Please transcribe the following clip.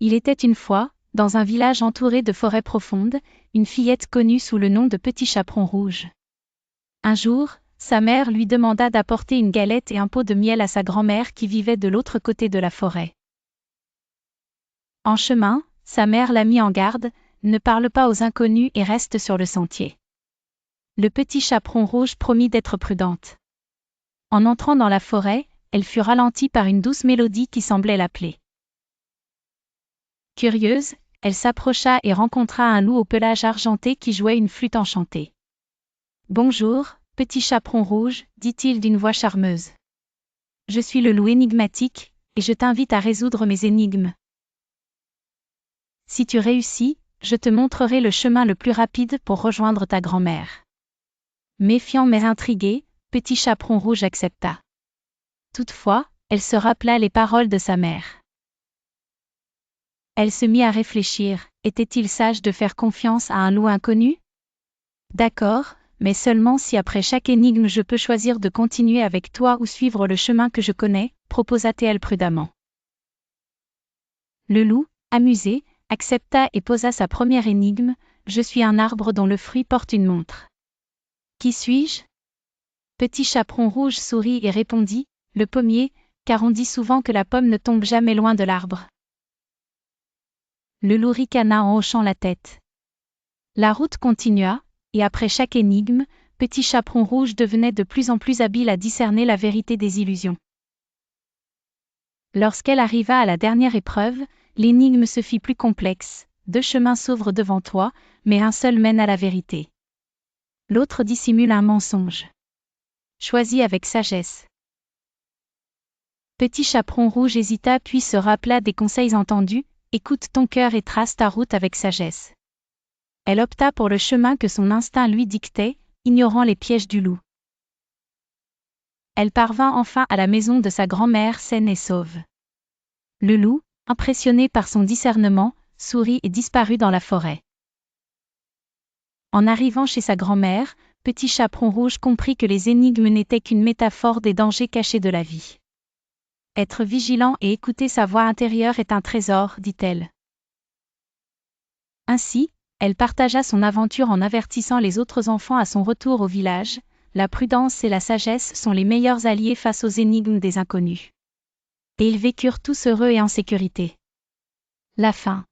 Il était une fois, dans un village entouré de forêts profondes, une fillette connue sous le nom de Petit Chaperon Rouge. Un jour, sa mère lui demanda d'apporter une galette et un pot de miel à sa grand-mère qui vivait de l'autre côté de la forêt. En chemin, sa mère l'a mis en garde, ne parle pas aux inconnus et reste sur le sentier. Le Petit Chaperon Rouge promit d'être prudente. En entrant dans la forêt, elle fut ralentie par une douce mélodie qui semblait l'appeler. Curieuse, elle s'approcha et rencontra un loup au pelage argenté qui jouait une flûte enchantée. « Bonjour, Petit Chaperon Rouge, dit-il d'une voix charmeuse. Je suis le loup énigmatique, et je t'invite à résoudre mes énigmes. Si tu réussis, je te montrerai le chemin le plus rapide pour rejoindre ta grand-mère. » Méfiant mais intrigué, Petit Chaperon Rouge accepta. Toutefois, elle se rappela les paroles de sa mère. Elle se mit à réfléchir, était-il sage de faire confiance à un loup inconnu ? D'accord, mais seulement si après chaque énigme je peux choisir de continuer avec toi ou suivre le chemin que je connais, proposa-t-elle prudemment. Le loup, amusé, accepta et posa sa première énigme, « Je suis un arbre dont le fruit porte une montre. Qui suis-je ? » Petit Chaperon Rouge sourit et répondit, « Le pommier, car on dit souvent que la pomme ne tombe jamais loin de l'arbre. » Le loup ricana en hochant la tête. La route continua, et après chaque énigme, Petit Chaperon Rouge devenait de plus en plus habile à discerner la vérité des illusions. Lorsqu'elle arriva à la dernière épreuve, l'énigme se fit plus complexe, « Deux chemins s'ouvrent devant toi, mais un seul mène à la vérité. L'autre dissimule un mensonge. Choisis avec sagesse. » Petit Chaperon Rouge hésita puis se rappela des conseils entendus, « Écoute ton cœur et trace ta route avec sagesse. » Elle opta pour le chemin que son instinct lui dictait, ignorant les pièges du loup. Elle parvint enfin à la maison de sa grand-mère saine et sauve. Le loup, impressionné par son discernement, sourit et disparut dans la forêt. En arrivant chez sa grand-mère, Petit Chaperon Rouge comprit que les énigmes n'étaient qu'une métaphore des dangers cachés de la vie. Être vigilant et écouter sa voix intérieure est un trésor, dit-elle. Ainsi, elle partagea son aventure en avertissant les autres enfants à son retour au village, la prudence et la sagesse sont les meilleurs alliés face aux énigmes des inconnus. Et ils vécurent tous heureux et en sécurité. La fin.